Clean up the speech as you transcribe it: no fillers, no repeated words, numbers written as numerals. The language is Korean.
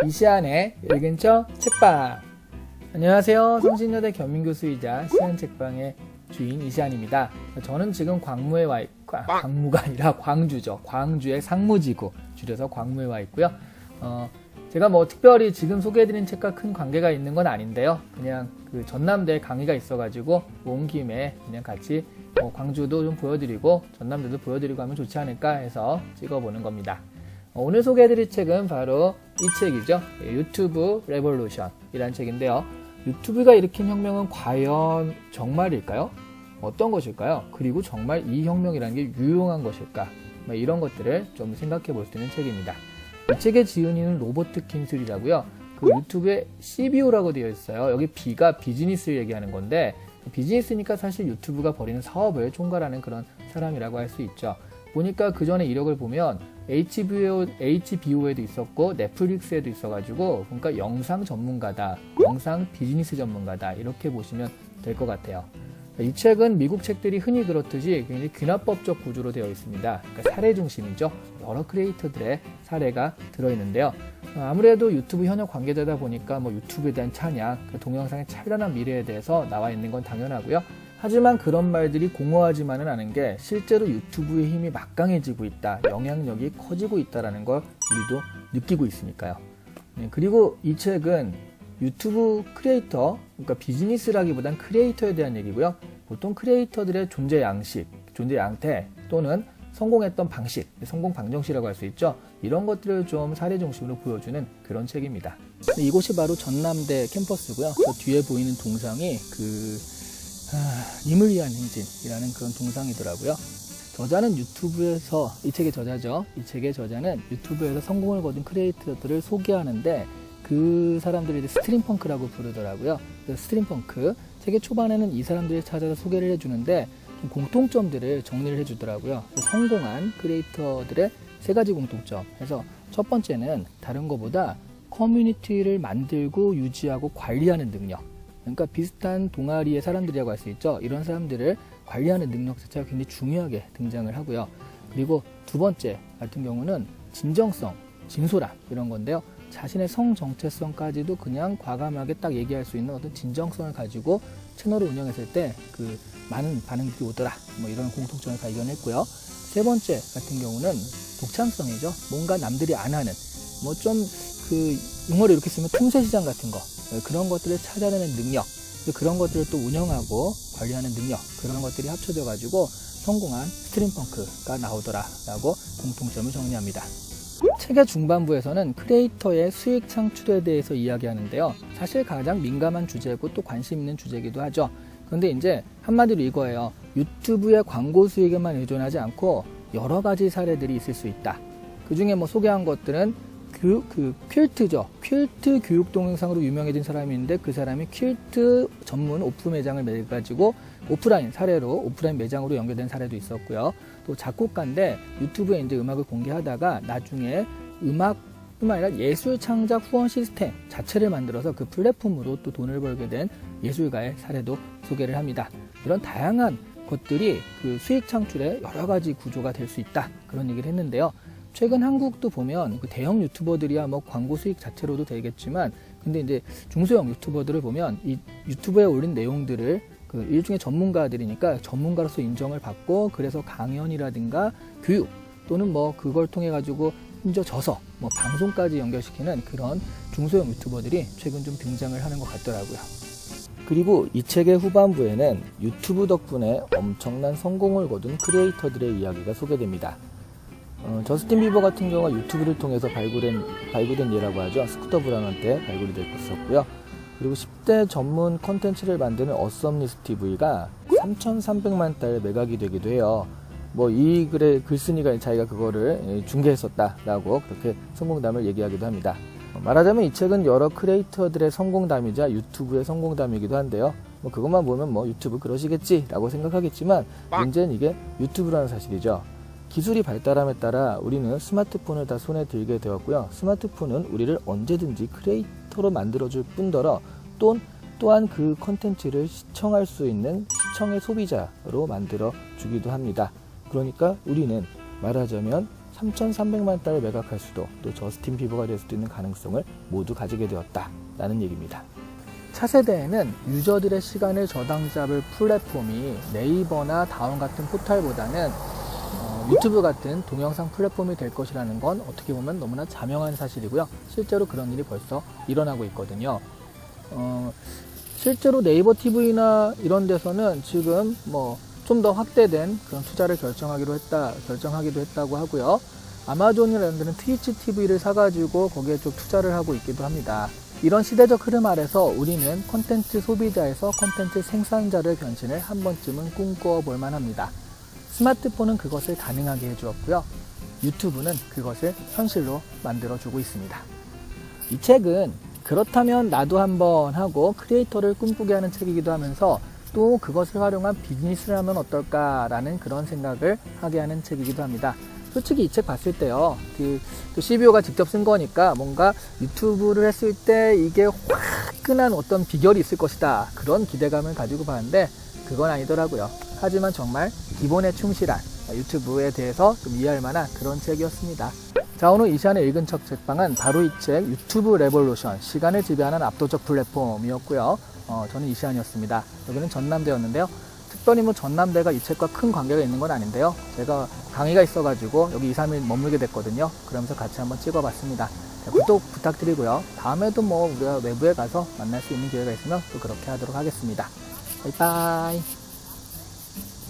이시안의 읽은 척 책방. 안녕하세요. 성신여대 겸임교수이자 시안책방의 주인 이시안입니다. 저는 지금 광무에 광무가 아니라 광주죠. 광주의 상무지구, 줄여서 광무에 와 있고요. 제가 뭐 특별히 지금 소개해드린 책과 큰 관계가 있는 건 아닌데요. 그냥 그 전남대에 강의가 있어가지고 온 김에 그냥 같이 광주도 좀 보여드리고 전남대도 보여드리고 하면 좋지 않을까 해서 찍어보는 겁니다. 오늘 소개해드릴 책은 바로 이 책이죠. 유튜브 레볼루션 이라는 책인데요. 유튜브가 일으킨 혁명은 과연 정말일까요? 어떤 것일까요? 그리고 정말 이 혁명이라는 게 유용한 것일까? 이런 것들을 좀 생각해 볼 수 있는 책입니다. 이 책의 지은이는 로버트 킨슬이라고요. 그 유튜브에 CBO라고 되어 있어요. 여기 B가 비즈니스를 얘기하는 건데, 비즈니스니까 사실 유튜브가 벌이는 사업을 총괄하는 그런 사람이라고 할 수 있죠. 보니까 그 전에 이력을 보면 HBO에도 있었고 넷플릭스에도 있어가지고, 그러니까 영상 전문가다, 영상 비즈니스 전문가다, 이렇게 보시면 될 것 같아요. 이 책은 미국 책들이 흔히 그렇듯이 굉장히 귀납법적 구조로 되어 있습니다. 그러니까 사례 중심이죠. 여러 크리에이터들의 사례가 들어있는데요. 아무래도 유튜브 현역 관계자다 보니까 유튜브에 대한 찬양, 동영상의 찬란한 미래에 대해서 나와 있는 건 당연하고요. 하지만 그런 말들이 공허하지만은 않은 게 실제로 유튜브의 힘이 막강해지고 있다, 영향력이 커지고 있다는 걸 우리도 느끼고 있으니까요. 그리고 이 책은 유튜브 크리에이터, 그러니까 비즈니스라기보단 크리에이터에 대한 얘기고요. 보통 크리에이터들의 존재 양식, 존재 양태 또는 성공했던 방식, 성공 방정식이라고 할 수 있죠. 이런 것들을 좀 사례 중심으로 보여주는 그런 책입니다. 이곳이 바로 전남대 캠퍼스고요. 저 뒤에 보이는 동상이 님을 위한 행진이라는 그런 동상이더라고요. 저자는 유튜브에서, 이 책의 저자죠. 이 책의 저자는 유튜브에서 성공을 거둔 크리에이터들을 소개하는데 그 사람들이 스트림펑크라고 부르더라고요. 스트림펑크, 책의 초반에는 이 사람들을 찾아서 소개를 해주는데 공통점들을 정리를 해주더라고요. 성공한 크리에이터들의 세 가지 공통점. 그래서 첫 번째는 다른 것보다 커뮤니티를 만들고 유지하고 관리하는 능력. 그러니까 비슷한 동아리의 사람들이라고 할 수 있죠. 이런 사람들을 관리하는 능력 자체가 굉장히 중요하게 등장을 하고요. 그리고 두 번째 같은 경우는 진정성, 진솔함, 이런 건데요. 자신의 성 정체성까지도 그냥 과감하게 딱 얘기할 수 있는 어떤 진정성을 가지고 채널을 운영했을 때 많은 반응들이 오더라, 이런 공통점을 발견했고요. 세 번째 같은 경우는 독창성이죠. 뭔가 남들이 안 하는 용어를 이렇게 쓰면 틈새 시장 같은 거, 그런 것들을 찾아내는 능력, 그런 것들을 또 운영하고 관리하는 능력, 그런 것들이 합쳐져 가지고 성공한 스트림펑크가 나오더라라고 공통점을 정리합니다. 책의 중반부에서는 크리에이터의 수익 창출에 대해서 이야기하는데요. 사실 가장 민감한 주제고 또 관심 있는 주제이기도 하죠. 그런데 이제 한마디로 이거예요. 유튜브의 광고 수익에만 의존하지 않고 여러 가지 사례들이 있을 수 있다. 그 중에 소개한 것들은 퀼트죠. 퀼트 교육 동영상으로 유명해진 사람이 있는데 그 사람이 퀼트 전문 오프 매장을 매가지고 오프라인 사례로 오프라인 매장으로 연결된 사례도 있었고요. 또 작곡가인데 유튜브에 이제 음악을 공개하다가 나중에 음악뿐만 아니라 예술 창작 후원 시스템 자체를 만들어서 그 플랫폼으로 또 돈을 벌게 된 예술가의 사례도 소개를 합니다. 이런 다양한 것들이 수익 창출의 여러 가지 구조가 될 수 있다, 그런 얘기를 했는데요. 최근 한국도 보면 대형 유튜버들이야 광고 수익 자체로도 되겠지만, 근데 이제 중소형 유튜버들을 보면 이 유튜브에 올린 내용들을 일종의 전문가들이니까 전문가로서 인정을 받고, 그래서 강연이라든가 교육 또는 그걸 통해 가지고 심지어 저서 방송까지 연결시키는 그런 중소형 유튜버들이 최근 좀 등장을 하는 것 같더라고요. 그리고 이 책의 후반부에는 유튜브 덕분에 엄청난 성공을 거둔 크리에이터들의 이야기가 소개됩니다. 저스틴 비버 같은 경우가 유튜브를 통해서 발굴된 예라고 하죠. 스쿠터 브라운한테 발굴이 됐었고요. 그리고 10대 전문 컨텐츠를 만드는 어썸니스 TV가 3,300만 달러 매각이 되기도 해요. 이 글의 글쓴이가 자기가 그거를 중개했었다라고 그렇게 성공담을 얘기하기도 합니다. 말하자면 이 책은 여러 크리에이터들의 성공담이자 유튜브의 성공담이기도 한데요. 그것만 보면 유튜브 그러시겠지라고 생각하겠지만, 문제는 이게 유튜브라는 사실이죠. 기술이 발달함에 따라 우리는 스마트폰을 다 손에 들게 되었고요. 스마트폰은 우리를 언제든지 크리에이터로 만들어줄 뿐더러 또한 그 컨텐츠를 시청할 수 있는 시청의 소비자로 만들어주기도 합니다. 그러니까 우리는 말하자면 $3,300만 달러를 매각할 수도, 또 저스틴 비버가 될 수도 있는 가능성을 모두 가지게 되었다라는 얘기입니다. 차세대에는 유저들의 시간을 저당 잡을 플랫폼이 네이버나 다운 같은 포털보다는 유튜브 같은 동영상 플랫폼이 될 것이라는 건 어떻게 보면 너무나 자명한 사실이고요. 실제로 그런 일이 벌써 일어나고 있거든요. 실제로 네이버 TV나 이런 데서는 지금 좀 더 확대된 그런 투자를 결정하기도 했다고 하고요. 아마존이라는 데는 트위치 TV를 사가지고 거기에 좀 투자를 하고 있기도 합니다. 이런 시대적 흐름 아래서 우리는 콘텐츠 소비자에서 콘텐츠 생산자를 변신을 한 번쯤은 꿈꿔 볼 만합니다. 스마트폰은 그것을 가능하게 해주었고요. 유튜브는 그것을 현실로 만들어주고 있습니다. 이 책은 그렇다면 나도 한번 하고 크리에이터를 꿈꾸게 하는 책이기도 하면서 또 그것을 활용한 비즈니스를 하면 어떨까라는 그런 생각을 하게 하는 책이기도 합니다. 솔직히 이 책 봤을 때요, 또 CBO가 직접 쓴 거니까 뭔가 유튜브를 했을 때 이게 화끈한 어떤 비결이 있을 것이다, 그런 기대감을 가지고 봤는데 그건 아니더라고요. 하지만 정말 기본에 충실한 유튜브에 대해서 좀 이해할 만한 그런 책이었습니다. 자, 오늘 이 시간에 읽은 첫 책방은 바로 이 책 유튜브 레볼루션, 시간을 지배하는 압도적 플랫폼이었고요. 저는 이시안이었습니다. 여기는 전남대였는데요. 특별히 전남대가 이 책과 큰 관계가 있는 건 아닌데요. 제가 강의가 있어가지고 여기 2, 3일 머물게 됐거든요. 그러면서 같이 한번 찍어봤습니다. 구독 부탁드리고요. 다음에도 우리가 외부에 가서 만날 수 있는 기회가 있으면 또 그렇게 하도록 하겠습니다. 바이바이.